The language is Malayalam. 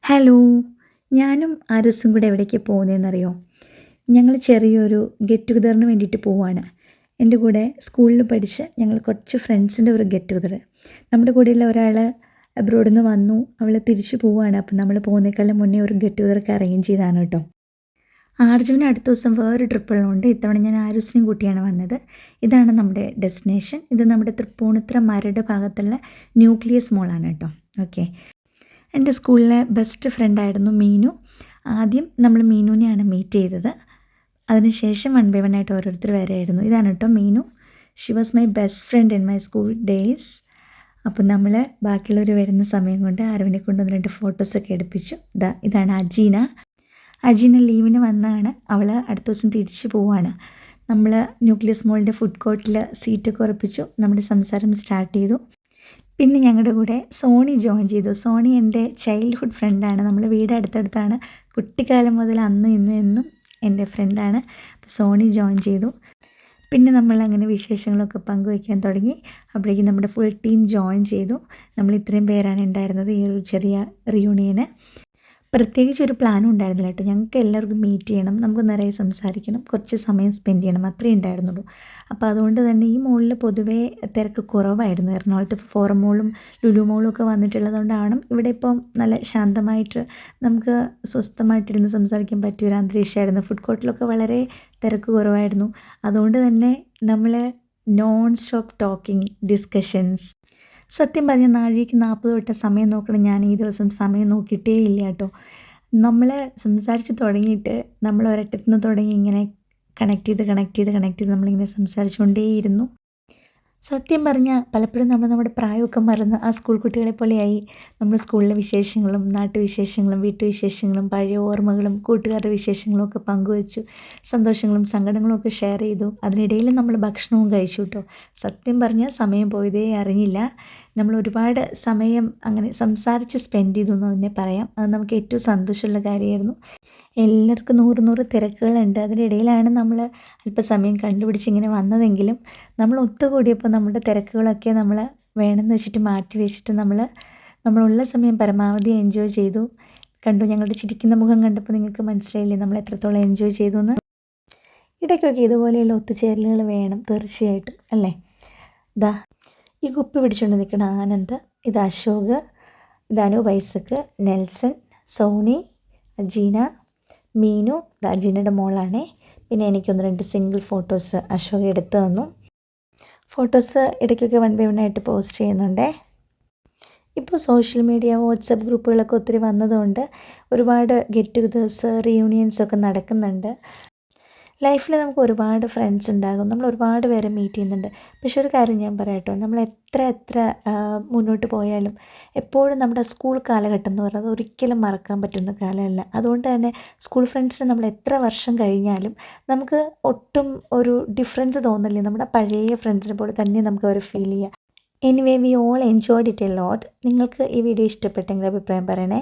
ഹലോ. ഞാനും ആരുസും കൂടെ എവിടേക്കാണ് പോകുന്നതെന്നറിയോ? ഞങ്ങൾ ചെറിയൊരു ഗെറ്റ് ടുഗദറിന് വേണ്ടിയിട്ട് പോവാണ്. എൻ്റെ കൂടെ സ്കൂളിൽ പഠിച്ച ഞങ്ങൾ കുറച്ച് ഫ്രണ്ട്സിൻ്റെ ഒരു ഗെറ്റ് ടുഗദർ. നമ്മുടെ കൂടെയുള്ള ഒരാൾ അബ്രോഡിൽ നിന്ന് വന്നു. അവൾ തിരിച്ചു പോവുകയാണ്. അപ്പം നമ്മൾ പോകുന്നേക്കാളും മുന്നേ ഒരു ഗെറ്റ് ടുഗദറൊക്കെ അറേഞ്ച് ചെയ്താണ് കേട്ടോ. ആർജുവിന് അടുത്ത ദിവസം വേറൊരു ട്രിപ്പുള്ളതുകൊണ്ട് ഇത്തവണ ഞാൻ ആരുസിനെയും കൂട്ടിയാണ് വന്നത്. ഇതാണ് നമ്മുടെ ഡെസ്റ്റിനേഷൻ. ഇത് നമ്മുടെ തൃപ്പൂണിത്തുറ മരട് ഭാഗത്തുള്ള ന്യൂക്ലിയസ് മോളാണ് കേട്ടോ. ഓക്കെ. എൻ്റെ സ്കൂളിലെ ബെസ്റ്റ് ഫ്രണ്ടായിരുന്നു മീനു. ആദ്യം നമ്മൾ മീനുവിനെയാണ് മീറ്റ് ചെയ്തത്. അതിനുശേഷം വൺ ബൈ വൺ ആയിട്ട് ഓരോരുത്തർ വരെയായിരുന്നു. ഇതാണ് കേട്ടോ Meenu. She was my best friend in my school days. അപ്പം നമ്മൾ ബാക്കിയുള്ളവർ വരുന്ന സമയം കൊണ്ട് ആരവിനെ കൊണ്ട് 1-2 ഫോട്ടോസൊക്കെ എടുപ്പിച്ചു. ഇതാണ് അജീന. അജീന ലീവിന് വന്നതാണ്. അവൾ അടുത്ത ദിവസം തിരിച്ചു പോവുകയാണ്. നമ്മൾ ന്യൂക്ലിയസ് മോളിൻ്റെ ഫുഡ് കോർട്ടിൽ സീറ്റൊക്കെ ഉറപ്പിച്ചു. നമ്മുടെ സംസാരം സ്റ്റാർട്ട് ചെയ്തു. പിന്നെ ഞങ്ങളുടെ കൂടെ സോണി ജോയിൻ ചെയ്തു. സോണി എൻ്റെ ചൈൽഡ്ഹുഡ് ഫ്രണ്ടാണ്. നമ്മൾ വീട് അടുത്തടുത്താണ്. കുട്ടിക്കാലം മുതൽ അന്നും ഇന്നും എന്നും എൻ്റെ ഫ്രണ്ടാണ്. അപ്പോൾ സോണി ജോയിൻ ചെയ്തു. പിന്നെ നമ്മൾ അങ്ങനെ വിശേഷങ്ങളൊക്കെ പങ്കുവയ്ക്കാൻ തുടങ്ങി. അപ്പോഴേക്കും നമ്മുടെ ഫുൾ ടീം ജോയിൻ ചെയ്തു. നമ്മൾ ഇത്രയും പേരാണ് ഉണ്ടായിരുന്നത് ഈ ഒരു ചെറിയ റിയൂണിയന്. പ്രത്യേകിച്ച് ഒരു പ്ലാനും ഉണ്ടായിരുന്നില്ല കേട്ടോ. ഞങ്ങൾക്ക് എല്ലാവർക്കും മീറ്റ് ചെയ്യണം, നമുക്ക് നിറയെ സംസാരിക്കണം, കുറച്ച് സമയം സ്പെൻഡ് ചെയ്യണം, അത്രയേ ഉണ്ടായിരുന്നുള്ളൂ. അപ്പോൾ അതുകൊണ്ട് തന്നെ ഈ മോളിൽ പൊതുവേ തിരക്ക് കുറവായിരുന്നു. എറണാകുളത്ത് ഫോറം മോളും ലുലു മോളും ഒക്കെ വന്നിട്ടുള്ളതുകൊണ്ടാണ് ഇവിടെ ഇപ്പം നല്ല ശാന്തമായിട്ട് നമുക്ക് സ്വസ്ഥമായിട്ടിരുന്ന് സംസാരിക്കാൻ പറ്റിയൊരു അന്തരീക്ഷമായിരുന്നു. ഫുഡ് കോർട്ടിലൊക്കെ വളരെ തിരക്ക് കുറവായിരുന്നു. അതുകൊണ്ട് തന്നെ നമ്മൾ നോൺ സ്റ്റോപ്പ് ടോക്കിംഗ്, ഡിസ്കഷൻസ്. സത്യം പറഞ്ഞാൽ നാഴികയ്ക്ക് 40 വട്ടം സമയം നോക്കണം. ഞാൻ ഈ ദിവസം സമയം നോക്കിയിട്ടേ ഇല്ല കേട്ടോ. നമ്മൾ സംസാരിച്ച് തുടങ്ങിയിട്ട് നമ്മൾ ഒരറ്റത്തു നിന്ന് തുടങ്ങി ഇങ്ങനെ കണക്ട് ചെയ്ത് നമ്മളിങ്ങനെ സംസാരിച്ചുകൊണ്ടേയിരുന്നു. സത്യം പറഞ്ഞാൽ പലപ്പോഴും നമ്മൾ നമ്മുടെ പ്രായമൊക്കെ മറന്ന് ആ സ്കൂൾ കുട്ടികളെ പോലെയായി. നമ്മൾ സ്കൂളിലെ വിശേഷങ്ങളും നാട്ടുവിശേഷങ്ങളും വീട്ടുവിശേഷങ്ങളും പഴയ ഓർമ്മകളും കൂട്ടുകാരുടെ വിശേഷങ്ങളും ഒക്കെ പങ്കുവച്ചു. സന്തോഷങ്ങളും സങ്കടങ്ങളും ഒക്കെ ഷെയർ ചെയ്തു. അതിനിടയിൽ നമ്മൾ ഭക്ഷണവും കഴിച്ചു കേട്ടോ. സത്യം പറഞ്ഞാൽ സമയം പോയതേ അറിഞ്ഞില്ല. നമ്മൾ ഒരുപാട് സമയം അങ്ങനെ സംസാരിച്ച് സ്പെൻഡ് ചെയ്തു എന്ന് തന്നെ പറയാം. അത് നമുക്ക് ഏറ്റവും സന്തോഷമുള്ള കാര്യമായിരുന്നു. എല്ലാവർക്കും 100 തിരക്കുകളുണ്ട്. അതിനിടയിലാണ് നമ്മൾ അല്പസമയം കണ്ടുപിടിച്ച് ഇങ്ങനെ വന്നതെങ്കിലും നമ്മൾ ഒത്തുകൂടിയപ്പോൾ നമ്മുടെ തിരക്കുകളൊക്കെ നമ്മൾ വേണമെന്ന് വെച്ചിട്ട് മാറ്റി വെച്ചിട്ട് നമ്മളുള്ള സമയം പരമാവധി എൻജോയ് ചെയ്തു. കണ്ടു, ഞങ്ങളുടെ ചിരിക്കുന്ന മുഖം കണ്ടപ്പോൾ നിങ്ങൾക്ക് മനസ്സിലായില്ലേ നമ്മൾ എത്രത്തോളം എൻജോയ് ചെയ്തു എന്ന്. ഇടയ്ക്കൊക്കെ ഇതുപോലെയുള്ള ഒത്തുചേരലുകൾ വേണം തീർച്ചയായിട്ടും, അല്ലേ? ഈ കുപ്പി പിടിച്ചുകൊണ്ട് നിൽക്കുന്ന ആനന്ദ്, ഇത് അശോക്, ഇത് അനൂപ് ഐസക്, നെൽസൺ, സോണി, അജീന, മീനു. ഇത് അജീനയുടെ മോളാണേ. പിന്നെ എനിക്കൊന്ന് 2 സിംഗിൾ ഫോട്ടോസ് അശോക് എടുത്തു തന്നു. ഫോട്ടോസ് ഇടയ്ക്കൊക്കെ 1 by 1 ആയിട്ട് പോസ്റ്റ് ചെയ്യുന്നുണ്ടേ. ഇപ്പോൾ സോഷ്യൽ മീഡിയ, വാട്സപ്പ് ഗ്രൂപ്പുകളൊക്കെ ഒത്തിരി വന്നതുകൊണ്ട് ഒരുപാട് ഗെറ്റ് ടുഗദേഴ്സ്, റിയൂണിയൻസൊക്കെ നടക്കുന്നുണ്ട്. ലൈഫിൽ നമുക്ക് ഒരുപാട് ഫ്രണ്ട്സ് ഉണ്ടാകും, നമ്മൾ ഒരുപാട് പേരെ മീറ്റ് ചെയ്യുന്നുണ്ട്. പക്ഷെ ഒരു കാര്യം ഞാൻ പറയാം കേട്ടോ, നമ്മൾ എത്ര മുന്നോട്ട് പോയാലും എപ്പോഴും നമ്മുടെ സ്കൂൾ കാലഘട്ടം എന്ന് പറയുന്നത് ഒരിക്കലും മറക്കാൻ പറ്റുന്ന കാലമല്ല. അതുകൊണ്ട് തന്നെ സ്കൂൾ ഫ്രണ്ട്സിന് നമ്മൾ എത്ര വർഷം കഴിഞ്ഞാലും നമുക്ക് ഒട്ടും ഒരു ഡിഫറൻസ് തോന്നില്ല. നമ്മുടെ പഴയ ഫ്രണ്ട്സിനെ പോലെ തന്നെ നമുക്ക് അവരെ ഫീൽ ചെയ്യുക. Anyway we all enjoyed it a lot. നിങ്ങൾക്ക് ഈ വീഡിയോ ഇഷ്ടപ്പെട്ടെങ്കിൽ അഭിപ്രായം പറയണേ.